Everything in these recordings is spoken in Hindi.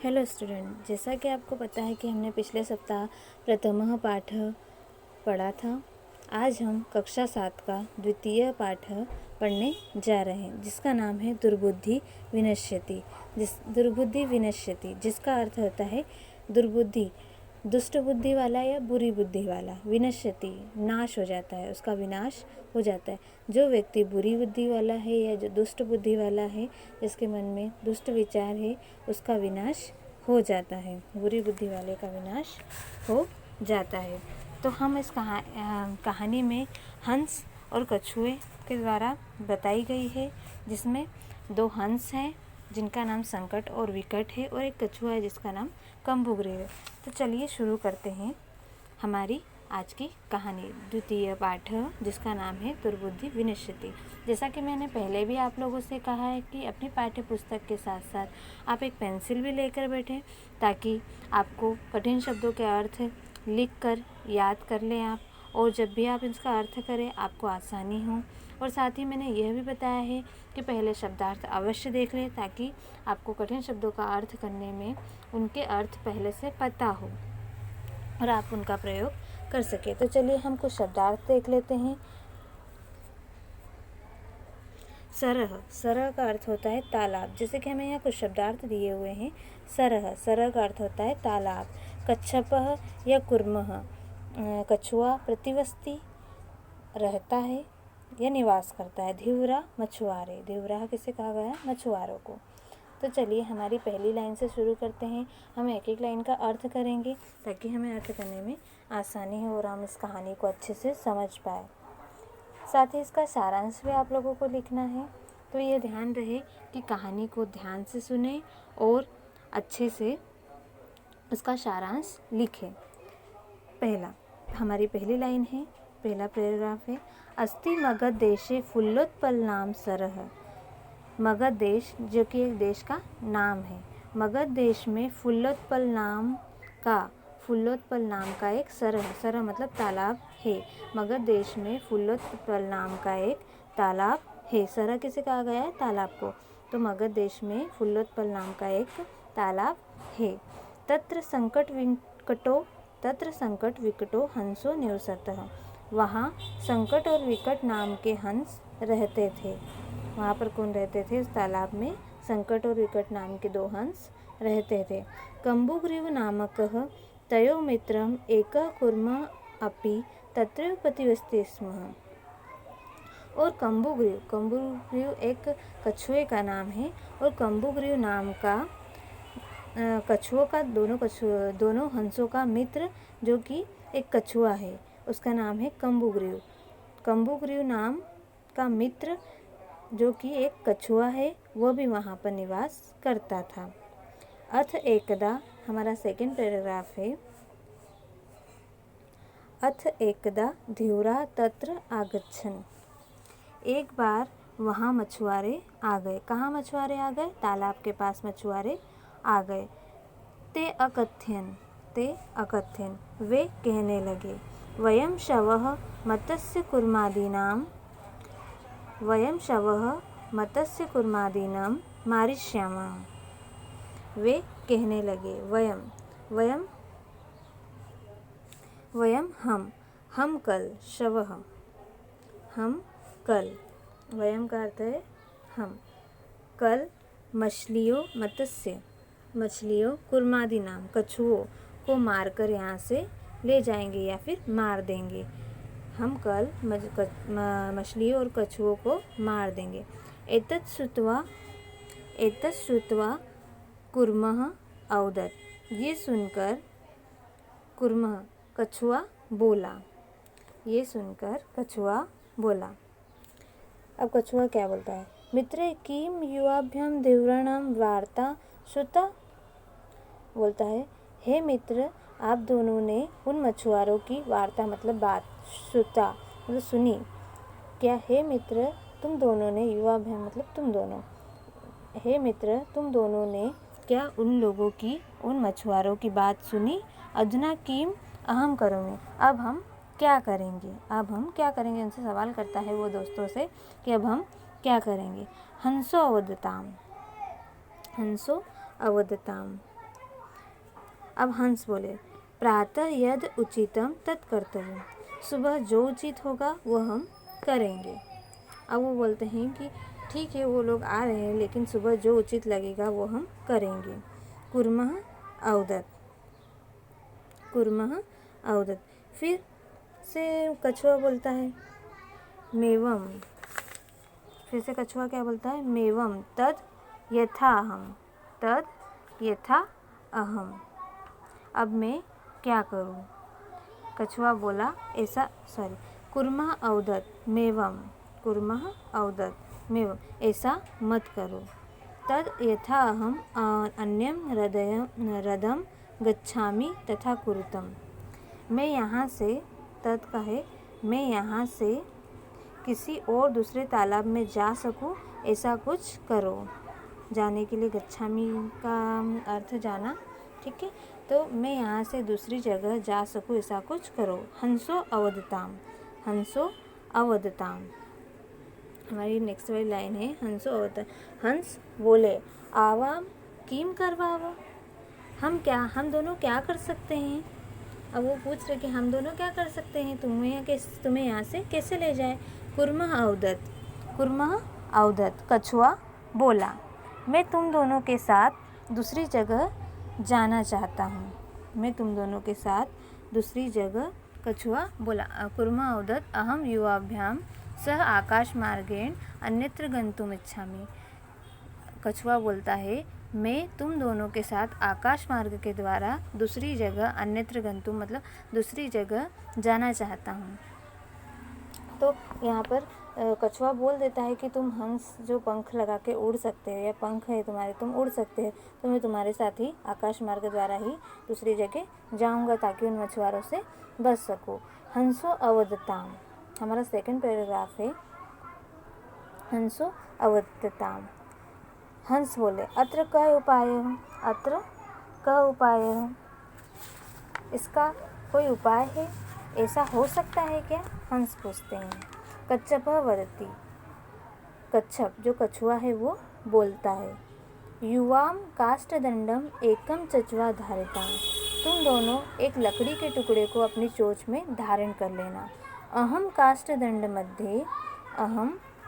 हेलो स्टूडेंट, जैसा कि आपको पता है कि हमने पिछले सप्ताह प्रथमः पाठ पढ़ा था। आज हम कक्षा 7 का द्वितीय पाठ पढ़ने जा रहे हैं, जिसका नाम है दुर्बुद्धि विनश्यति, जिसका अर्थ होता है दुर्बुद्धि, दुष्ट बुद्धि वाला या बुरी बुद्धि वाला। विनश्यति नाश हो जाता है, उसका विनाश हो जाता है। जो व्यक्ति बुरी बुद्धि वाला है या जो दुष्ट बुद्धि वाला है, जिसके मन में दुष्ट विचार है, उसका विनाश हो जाता है। बुरी बुद्धि वाले का विनाश हो जाता है। तो हम इस कहानी में हंस और कछुए के द्वारा बताई गई है, जिसमें 2 हंस हैं जिनका नाम संकट और विकट है, और एक कछुआ है जिसका नाम कंबुग्रीव है। तो चलिए शुरू करते हैं हमारी आज की कहानी, द्वितीय पाठ, जिसका नाम है दुर्बुद्धि विनश्यति। जैसा कि मैंने पहले भी आप लोगों से कहा है कि अपनी पाठ्य पुस्तक के साथ साथ आप एक पेंसिल भी लेकर बैठें, ताकि आपको कठिन शब्दों के अर्थ लिख कर याद कर लें आप, और जब भी आप इसका अर्थ करें आपको आसानी हो। और साथ ही मैंने यह भी बताया है कि पहले शब्दार्थ अवश्य देख लें, ताकि आपको कठिन शब्दों का अर्थ करने में उनके अर्थ पहले से पता हो और आप उनका प्रयोग कर सके। तो चलिए हम कुछ शब्दार्थ देख लेते हैं। सरह का अर्थ होता है तालाब। जैसे कि हमें यहाँ कुछ शब्दार्थ दिए हुए हैं। सरह का अर्थ होता है तालाब। कच्छपः या कुर्मः, कछुआ प्रतिवस्ती रहता है या निवास करता है। धिवरा मछुआरे, धिवरा किसे कहा गया है? मछुआरों को। तो चलिए हमारी पहली लाइन से शुरू करते हैं। हम एक एक लाइन का अर्थ करेंगे ताकि हमें अर्थ करने में आसानी हो और हम इस कहानी को अच्छे से समझ पाए। साथ ही इसका सारांश भी आप लोगों को लिखना है। तो ये ध्यान रहे कि कहानी को ध्यान से सुने और अच्छे से इसका सारांश लिखें। हमारी पहली लाइन है, पहला पैराग्राफ है। अस्ति मगध देशे फुल्लोत्पलनाम सरः। मगध देश जो कि एक देश का नाम है। मगध देश में फुल्लोत्पल नाम का एक सरह मतलब तालाब है। मगध देश में फुल्लोत्पल नाम का एक तालाब है। सरह किसे कहा गया है? तालाब को। तो मगध देश में फुल्लोत्पल नाम का एक तालाब है। तत्र संकट विकटो हंसो निवसतः। वहाँ संकट और विकट नाम के हंस रहते थे। वहाँ पर कौन रहते थे? उस तालाब में संकट और विकट नाम के 2 हंस रहते थे। कंबुग्रीव नामकः तयो मित्रम एकः कुर्मः अपि तत्रैव प्रतिवसति स्म। और कंबुग्रीव एक कछुए का नाम है, और कंबुग्रीव नाम का कछुओं का दोनों हंसों का मित्र जो कि एक कछुआ है, उसका नाम है कंबुग्रीव। कंबुग्रीव नाम का मित्र जो कि एक कछुआ है, वह भी वहाँ पर निवास करता था। अथ एकदा, हमारा सेकंड पैराग्राफ है। अथ एकदा धिवरा तत्र आगच्छन्। एक बार वहाँ मछुआरे आ गए। कहाँ मछुआरे आ गए? तालाब के पास मछुआरे आ गए। ते अकथ्यन, वे कहने लगे, वयं शवः मत्स्य कुर्मादीनां मारिष्यामः। वे कहने लगे, वयम हम कल, शवः हम कल, वयम का अर्थ है हम, कल मछलियों कुर्मादी नाम कछुओं को मारकर यहाँ से ले जाएंगे या फिर मार देंगे। हम कल मछलियों और कछुओं को मार देंगे। एतत् श्रुत्वा कुर्मः अवदत्। ये सुनकर कुर्मः कछुआ बोला। अब कछुआ क्या बोलता है? मित्रे किम युवाभ्याम धिवराणां वार्ता श्रुता। बोलता है, हे मित्र, आप दोनों ने उन मछुआरों की वार्ता मतलब बात, श्रुता मतलब सुनी क्या? हे मित्र, तुम दोनों ने, युवाभ्याम मतलब तुम दोनों, हे मित्र तुम दोनों ने क्या उन लोगों की, उन मछुआरों की बात सुनी? अधुना किम अहम करोमि। अब हम क्या करेंगे? उनसे सवाल करता है वो दोस्तों से कि अब हम क्या करेंगे? हंसो अवदताम, अब हंस बोले, प्रातः यद उचितम तत् कर्तव्यम, सुबह जो उचित होगा वो हम करेंगे। अब वो बोलते हैं कि ठीक है, वो लोग आ रहे हैं लेकिन सुबह जो उचित लगेगा वो हम करेंगे। कुर्मः औदत, कुर्मः औदत। फिर से कछुआ बोलता है मेवम, फिर से कछुआ क्या बोलता है, मेवम तद यथा अहम, तद यथा अहम। अब मैं क्या करूँ? कछुआ बोला ऐसा, कुर्मः औदत मेवम, कुर्मः औदत मेवम, ऐसा मत करो। तद यथा अहम अन्यम रदम गच्छामि तथा कुरुतम, मैं यहाँ से, तद का है मैं यहाँ से किसी और दूसरे तालाब में जा सकूँ ऐसा कुछ करो। जाने के लिए गच्छामि का अर्थ जाना, ठीक है, तो मैं यहाँ से दूसरी जगह जा सकूँ ऐसा कुछ करो। हंसो अवदताम, हंसो अवदताम। हमारी नेक्स्ट वाली लाइन है हंसो अवदताम। हंस बोले, आवाम किम करवावा, हम दोनों क्या कर सकते हैं? अब वो पूछ रहे कि हम दोनों क्या कर सकते हैं, तुम्हें यहाँ से कैसे ले जाए। कुर्मः औदत, कुर्मः औदत, कछुआ बोला, मैं तुम दोनों के साथ दूसरी जगह जाना चाहता हूँ, मैं तुम दोनों के साथ दूसरी जगह, कछुआ बोला। कुर्मः औदत अहम युवाभ्याम सह आकाश मार्गेण अन्यत्र गंतुम इच्छामि, कछुआ बोलता है मैं तुम दोनों के साथ आकाश मार्ग के द्वारा दूसरी जगह, अन्यत्र गंतुम मतलब दूसरी जगह जाना चाहता हूँ। तो यहाँ पर कछुआ बोल देता है कि तुम हंस जो पंख लगा के उड़ सकते हो, या पंख है तुम्हारे, तुम उड़ सकते हो, तो मैं तुम्हारे साथ ही आकाश मार्ग द्वारा ही दूसरी जगह जाऊँगा ताकि उन मछुआरों से बच सकूँ। हंसो अवदताम, हमारा सेकंड पैराग्राफ है हंसो अवदताम। हंस बोले, अत्र क उपाय, अत्र क उपाय, इसका कोई उपाय है, ऐसा हो सकता है क्या? हंस पूछते हैं। कच्छपः वदति, कच्छप जो कछुआ है वो बोलता है, युवाम काष्ठदंडम एकम चचवा धारिताम, तुम दोनों एक लकड़ी के टुकड़े को अपनी चोंच में धारण कर लेना। अहम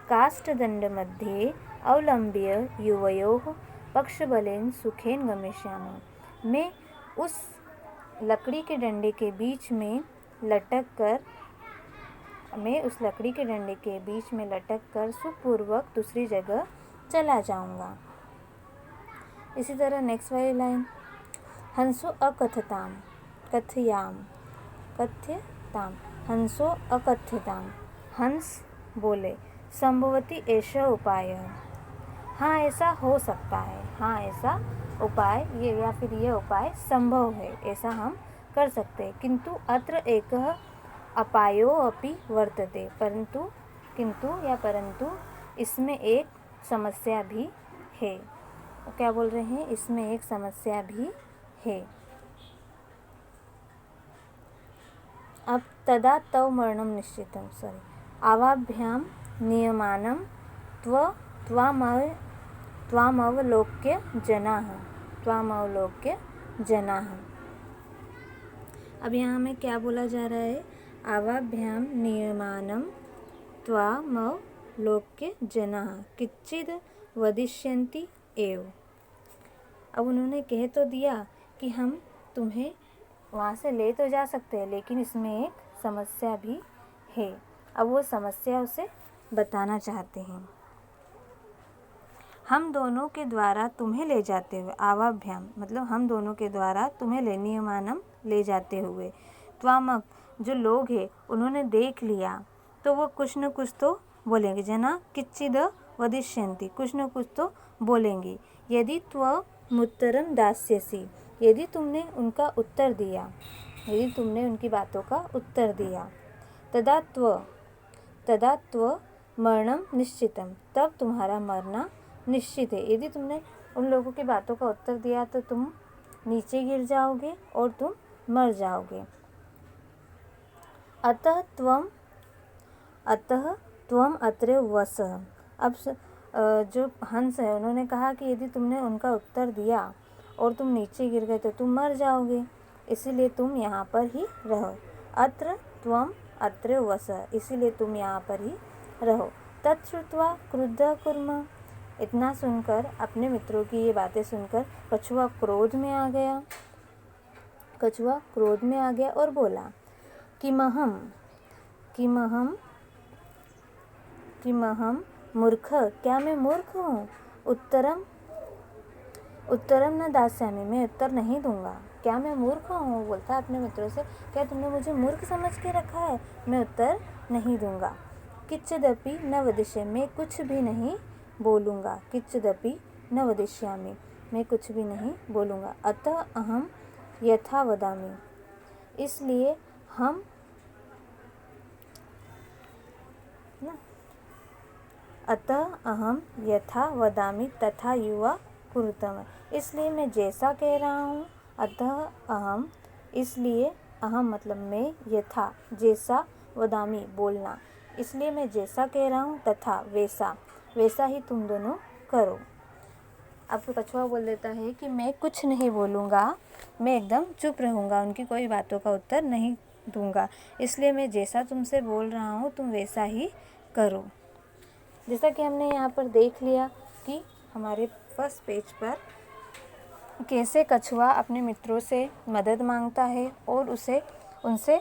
काष्ठदंड मध्ये अवलंब्य युवयोः पक्षबलेन सुखेन गमिष्यामि, मैं उस लकड़ी के डंडे के बीच में लटक कर सुखपूर्वक दूसरी जगह चला जाऊंगा। इसी तरह नेक्स्ट वाली लाइन, हंसो अकथ्यताम, कथ्यताम, हंसो अकथ्यताम, हंस बोले, संभवती ऐसा उपाय, हाँ ऐसा हो सकता है, हाँ ऐसा उपाय ये या फिर यह उपाय संभव है, ऐसा हम कर सकते हैं। किंतु अत्र एकः अपायो अपि वर्तते, परंतु इसमें एक समस्या भी है। क्या बोल रहे हैं? इसमें एक समस्या भी है। अब तदा तव मरणम निश्चितम, आवाभ्याम नियमानं त्वामवलोक्य जनाः। अब यहाँ में क्या बोला जा रहा है? आवाभ्याम नियमानं त्वामवलोक्य जनाः किच्चिद वदिष्यन्ति एव। अब उन्होंने कह तो दिया कि हम तुम्हें वहाँ से ले तो जा सकते हैं, लेकिन इसमें एक समस्या भी है। अब वो समस्या उसे बताना चाहते हैं। हम दोनों के द्वारा तुम्हें ले जाते हुए, आवाभ्याम मतलब हम दोनों के द्वारा तुम्हें नियमानम ले जाते हुए, त्वामक जो लोग हैं उन्होंने देख लिया तो वो कुछ न कुछ तो बोलेंगे, जना किच्चिद वदिष्यन्ति, कुछ न कुछ तो बोलेंगे। यदि त्वमुत्तरं दास्यसि, यदि तुमने उनका उत्तर दिया, यदि तुमने उनकी बातों का उत्तर दिया, तदा त्व मरणम निश्चितम, तब तुम्हारा मरना निश्चित है। यदि तुमने उन लोगों की बातों का उत्तर दिया तो तुम नीचे गिर जाओगे और तुम मर जाओगे। अतः त्वम अत्र वसः। अब जो हंस है उन्होंने कहा कि यदि तुमने उनका उत्तर दिया और तुम नीचे गिर गए तो तुम मर जाओगे, इसीलिए तुम यहाँ पर ही रहो। अत्र त्वम अत्र वस, इसीलिए तुम यहाँ पर ही रहो। तच्छ्रुत्वा क्रुद्धः कुर्म, इतना सुनकर, अपने मित्रों की ये बातें सुनकर कछुआ क्रोध में आ गया। कछुआ क्रोध में आ गया और बोला, किमहम किमहम किमहम मूर्ख, क्या मैं मूर्ख हूँ? उत्तरम न दास्यामि, मैं उत्तर नहीं दूंगा। क्या मैं मूर्ख हूँ? बोलता है अपने मित्रों से, क्या तुमने मुझे मूर्ख समझ के रखा है? मैं उत्तर नहीं दूंगा। किच्चिदपि न वदिष्यामि, मैं कुछ भी नहीं बोलूँगा। किच्चिदपि न वदिष्यामि, मैं कुछ भी नहीं बोलूँगा। अतः अहम यथा वदामि, इसलिए हम ना अतः अहम यथा वदामि तथा युवा कुरुतम, इसलिए मैं जैसा कह रहा हूँ। अतः अहम, इसलिए, अहम मतलब मैं, यथा जैसा, वदामि बोलना, इसलिए मैं जैसा कह रहा हूँ, तथा वैसा ही तुम दोनों करो। अब तो कछुआ बोल देता है कि मैं कुछ नहीं बोलूँगा, मैं एकदम चुप रहूँगा, उनकी कोई बातों का उत्तर नहीं दूँगा, इसलिए मैं जैसा तुमसे बोल रहा हूँ तुम वैसा ही करो। जैसा कि हमने यहाँ पर देख लिया कि हमारे फर्स्ट पेज पर कैसे कछुआ अपने मित्रों से मदद मांगता है और उनसे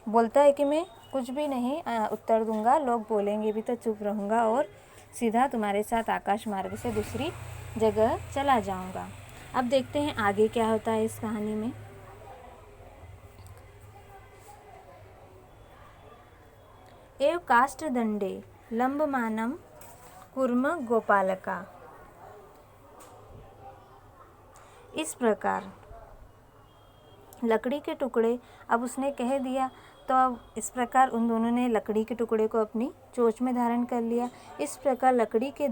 बोलता है कि मैं कुछ भी नहीं उत्तर दूंगा, लोग बोलेंगे भी तो चुप रहूँगा और सीधा तुम्हारे साथ आकाश मार्ग से दूसरी जगह चला जाऊँगा। अब देखते हैं आगे क्या होता है इस कहानी में। एव काष्ठदंडे लंबमानं कुर्म गोपालका, इस प्रकार लकड़ी के टुकड़े, अब उसने कह दिया तो अब इस प्रकार उन दोनों ने लकड़ी के टुकड़े को अपनी चोंच में धारण कर लिया। इस प्रकार लकड़ी के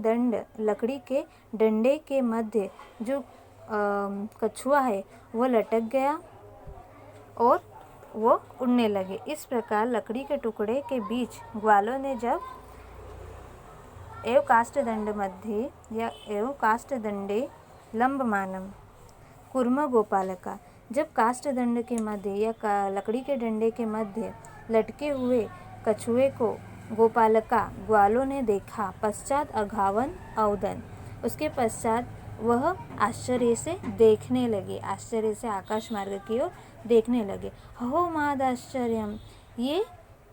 डंडे के मध्य जो कछुआ है वो लटक गया और वो उड़ने लगे। इस प्रकार लकड़ी के टुकड़े के बीच ग्वालों ने जब एव काष्ठदंड मध्ये या एव काष्ठदंडे लंबमानं कुर्म गोपालका, जब काष्ठदंड के मध्य या लकड़ी के डंडे के मध्य लटके हुए कछुए को गोपालका ग्वालों ने देखा, पश्चात अघावन अवदन, उसके पश्चात वह आश्चर्य से देखने लगे, आश्चर्य से आकाश मार्ग की ओर देखने लगे। हो महद आश्चर्यम, ये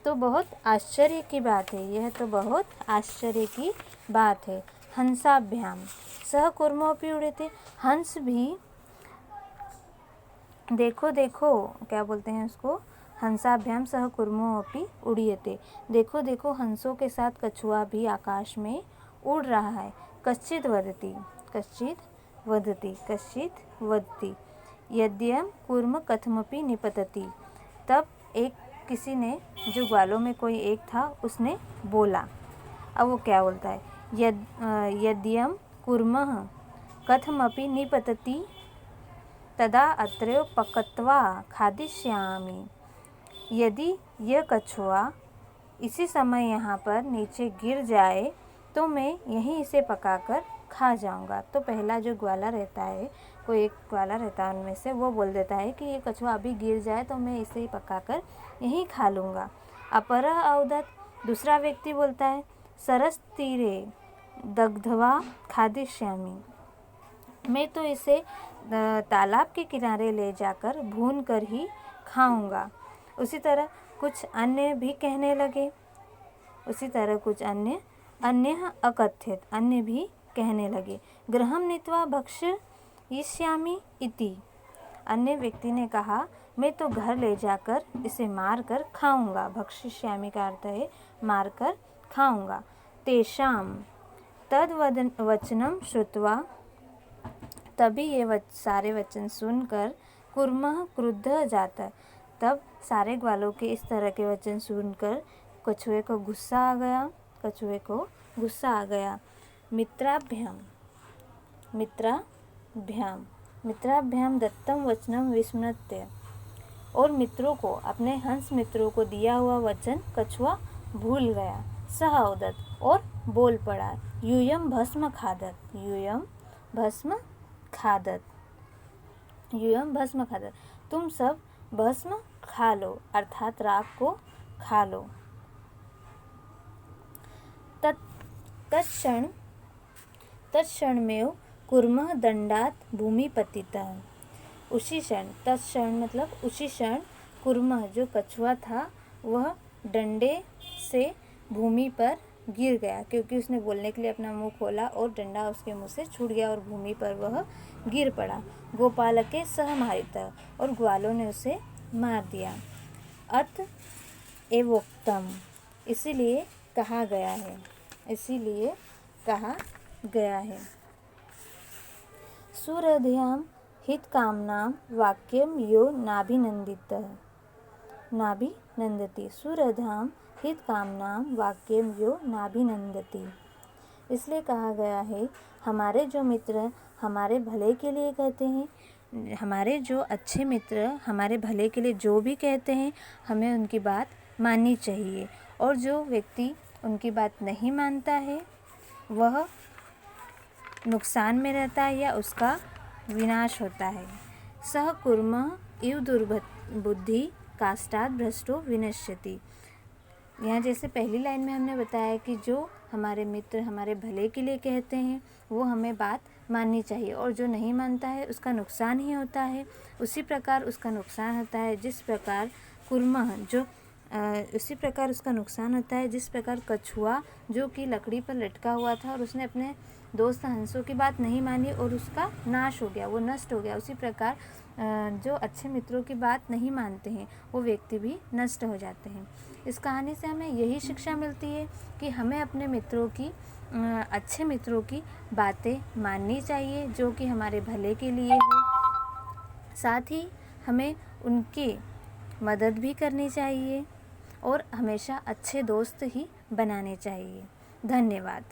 तो बहुत आश्चर्य की बात है, यह तो बहुत आश्चर्य की बात है। हंसाभ्याम सह कुर्मोपि उड़ेते, हंस भी देखो देखो, क्या बोलते हैं उसको, हंसाभ्याम सह कुर्मोपि उड़ीयते, देखो देखो हंसों के साथ कछुआ भी आकाश में उड़ रहा है। कश्चित् वदति यद्यं कुर्म कथमपि निपतति, तब एक किसी ने, जो ग्वालों में कोई एक था, उसने बोला। अब वो क्या बोलता है, यद्यं कुर्मः कथमपि निपतति तदा अत्रैव पकत्वा खादिष्यामि, यदि यह कछुआ इसी समय यहाँ पर नीचे गिर जाए तो मैं यहीं इसे पकाकर खा जाऊँगा। तो पहला जो ग्वाला रहता है, कोई एक ग्वाला रहता है उनमें से, वो बोल देता है कि ये कछुआ अभी गिर जाए तो मैं इसे ही पकाकर यहीं खा लूँगा। अपरः अवदत्, दूसरा व्यक्ति बोलता है, सरस तीरे दग्ध्वा खादिष्यामि, मैं तो इसे तालाब के किनारे ले जाकर भून कर ही खाऊंगा। उसी तरह कुछ अन्य भी कहने लगे, अन्य अकथ्यत, अन्य भी कहने लगे। गृहं नीत्वा भक्षयिष्यामि इति, अन्य व्यक्ति ने कहा मैं तो घर ले जाकर इसे मार कर खाऊंगा। भक्षयिष्यामि का अर्थ है मार कर खाऊंगा। तेषां तद वचनं श्रुत्वा, तभी ये सारे वचन सुनकर कुर्मः क्रुद्धः जातः, तब सारे ग्वालों के इस तरह के वचन सुनकर कछुए को गुस्सा आ गया। मित्राभ्याम दत्तम वचनम विस्मृत्य, और मित्रों को, अपने हंस मित्रों को दिया हुआ वचन कछुआ भूल गया। सह अवदत्, और बोल पड़ा। यूयम भस्म खादत् यूयम भस्म खाता, तुम सब भस्म खा लो, अर्थात राख को खा लो। तत्क्षणमेव कुर्मः दंडात भूमिपतितः, उसी क्षण, तत्क्षण मतलब उसी क्षण, कुर्मः जो कछुआ था वह डंडे से भूमि पर गिर गया, क्योंकि उसने बोलने के लिए अपना मुंह खोला और डंडा उसके मुंह से छूट गया और भूमि पर वह गिर पड़ा। गोपालके सह मारितः, और ग्वालों ने उसे मार दिया। अत एवोक्तम, इसीलिए कहा गया है, इसीलिए कहा गया है। सुहृदयां हितकामनां वाक्यम यो नाभिनंदति, सुहृदयां हितकामनां वाक्यम यो नाभिनंदति, इसलिए कहा गया है हमारे जो मित्र हमारे भले के लिए कहते हैं, हमारे जो अच्छे मित्र हमारे भले के लिए जो भी कहते हैं हमें उनकी बात माननी चाहिए, और जो व्यक्ति उनकी बात नहीं मानता है वह नुकसान में रहता है या उसका विनाश होता है। सह कुर्मः इव दुर्बुद्धि काष्ठात् भ्रष्टो विनश्यति, यहाँ जैसे पहली लाइन में हमने बताया कि जो हमारे मित्र हमारे भले के लिए कहते हैं वो हमें बात माननी चाहिए, और जो नहीं मानता है उसका नुकसान ही होता है। उसी प्रकार उसका नुकसान होता है जिस प्रकार कुर्मः जो उसी प्रकार उसका नुकसान होता है जिस प्रकार कछुआ जो कि लकड़ी पर लटका हुआ था और उसने अपने दोस्त हंसों की बात नहीं मानी और उसका नाश हो गया, वो नष्ट हो गया, उसी प्रकार जो अच्छे मित्रों की बात नहीं मानते हैं वो व्यक्ति भी नष्ट हो जाते हैं। इस कहानी से हमें यही शिक्षा मिलती है कि हमें अपने मित्रों की अच्छे मित्रों की बातें माननी चाहिए जो कि हमारे भले के लिए हो, साथ ही हमें उनकी मदद भी करनी चाहिए और हमेशा अच्छे दोस्त ही बनाने चाहिए। धन्यवाद।